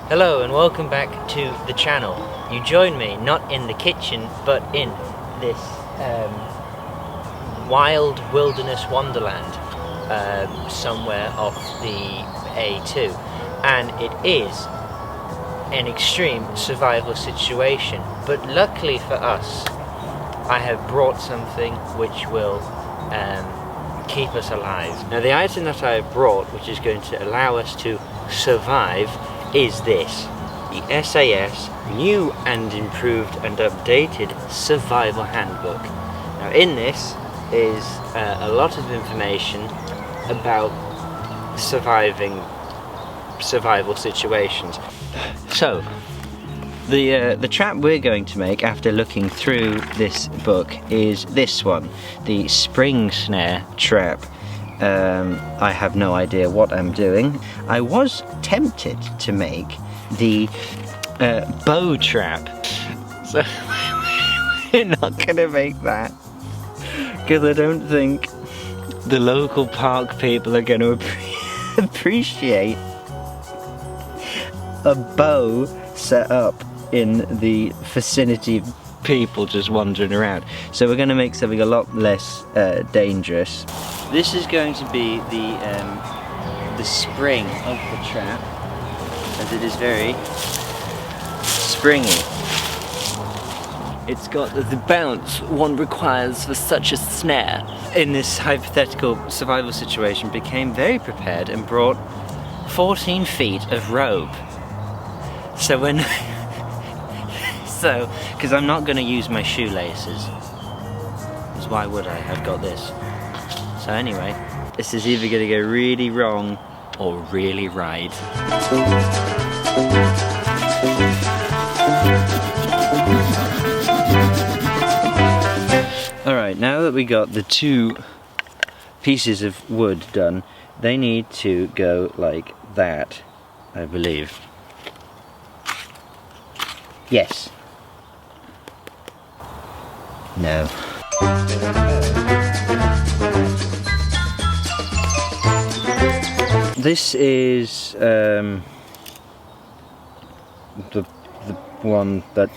Hello and welcome back to the channel. You join me not in the kitchen but in this wild wilderness wonderland somewhere off the A2, and it is an extreme survival situation, but luckily for us I have brought something which will keep us alive. Now the item that I have brought, which is going to allow us to survive, is this, the SAS new and improved and updated survival handbook. Now in this is a lot of information about survival situations. So the trap we're going to make after looking through this book is this one, the spring snare trap. I have no idea what I'm doing. I was tempted to make the bow trap, so we're not gonna make that because I don't think the local park people are going to appreciate a bow set up in the vicinity of people just wandering around. So we're going to make something a lot less dangerous. This is going to be the spring of the trap, as it is very springy. It's got the bounce one requires for such a snare. In this hypothetical survival situation, became very prepared and brought 14 feet of rope. So when because I'm not going to use my shoelaces, because why would I? I've got this. So anyway, this is either going to go really wrong or really right. Alright, now that we got the two pieces of wood done, they need to go like that, I believe. Yes. No. This is the one that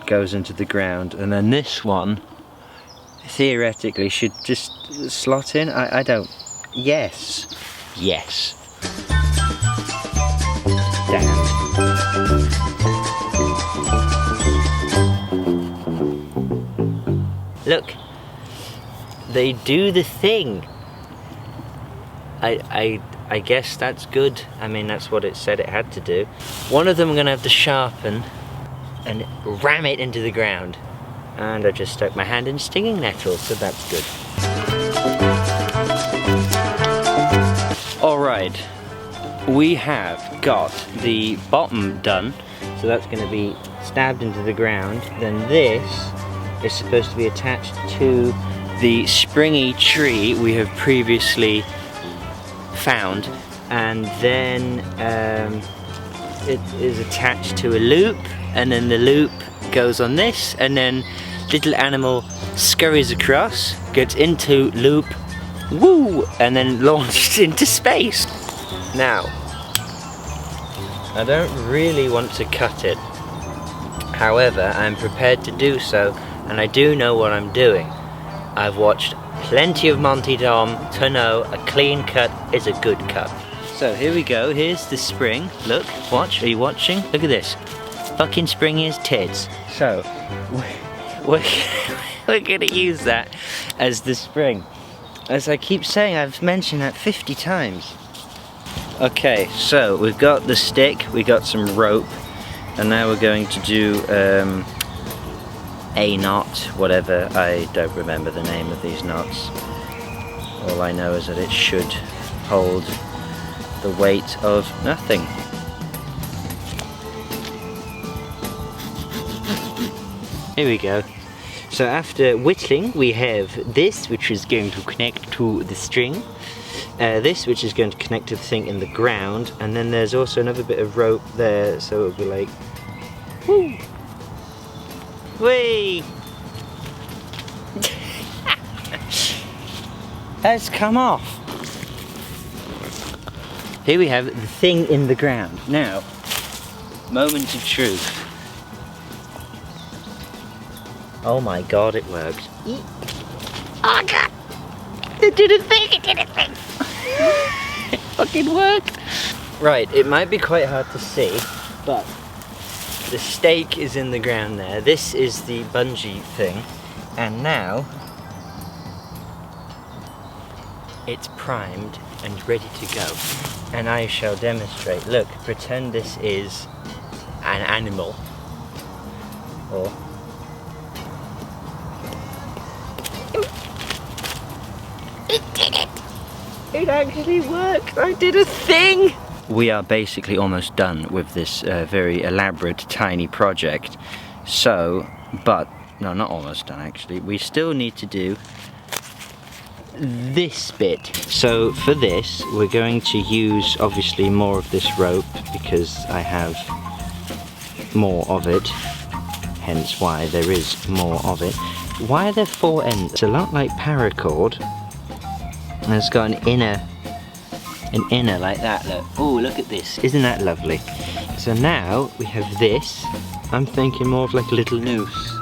goes into the ground, and then this one theoretically should just slot in. I don't. Yes. Yes. Damn. Look, they do the thing. I guess that's good. I mean, that's what it said it had to do. One of them I'm gonna have to sharpen and ram it into the ground. And I just stuck my hand in stinging nettle, so that's good. Alright, we have got the bottom done, so that's going to be stabbed into the ground. Then this is supposed to be attached to the springy tree we have previously found, and then it is attached to a loop, and then the loop goes on this, and then little animal scurries across, gets into loop, woo, and then launched into space. Now, I don't really want to cut it. However, I'm prepared to do so, and I do know what I'm doing. I've watched plenty of Monty Dom to know a clean cut is a good cut. So here we go, here's the spring. Look, watch, are you watching? Look at this. Fucking springy as tits. So, we're gonna use that as the spring. As I keep saying, I've mentioned that 50 times. Okay, so we've got the stick, we got some rope, and now we're going to do a knot, whatever. I don't remember the name of these knots. All I know is that it should hold the weight of nothing. Here we go. So after whittling, we have this, which is going to connect to the string, this, which is going to connect to the thing in the ground, and then there's also another bit of rope there, so it'll be like, woo, whee. Has come off. Here we have the thing in the ground. Now, Moment of truth. Oh my god, it worked. Oh god! It did a thing, it did a thing! It fucking worked! Right, it might be quite hard to see, but the stake is in the ground there. This is the bungee thing, and now it's primed and ready to go. And I shall demonstrate. Look, pretend this is an animal. Or it did it! It actually worked! I did a thing! We are basically almost done with this very elaborate tiny project. So, but, no, not almost done actually. We still need to do this bit. So for this, we're going to use obviously more of this rope because I have more of it. Hence why there is more of it. Why are there 4 ends? It's a lot like paracord. And it's got an inner like that, look. Oh, look at this. Isn't that lovely? So now we have this. I'm thinking more of like a little noose.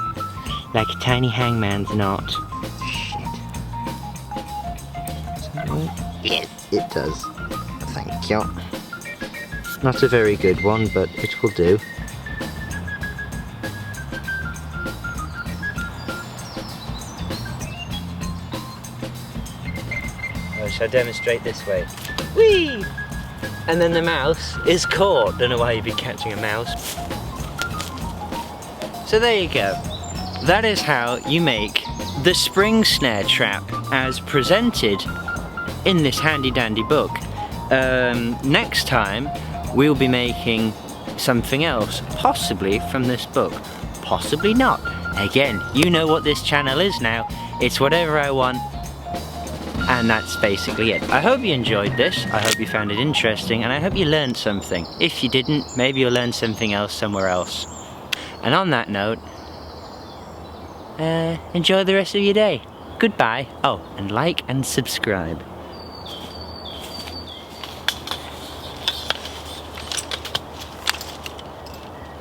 Like a tiny hangman's knot. Shit. Yes, it does. Thank you. Not a very good one, but it will do. I shall demonstrate this way. Whee! And then the mouse is caught. Don't know why you'd be catching a mouse. So there you go. That is how you make the spring snare trap as presented in this handy dandy book. Next time we'll be making something else, possibly from this book, possibly not. Again, you know what this channel is now. It's whatever I want. And that's basically it. I hope you enjoyed this, I hope you found it interesting, and I hope you learned something. If you didn't, maybe you'll learn something else somewhere else. And on that note, enjoy the rest of your day. Goodbye. Oh, and like and subscribe.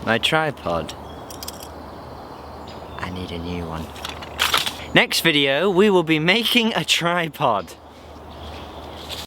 My tripod. I need a new one. Next video, we will be making a tripod.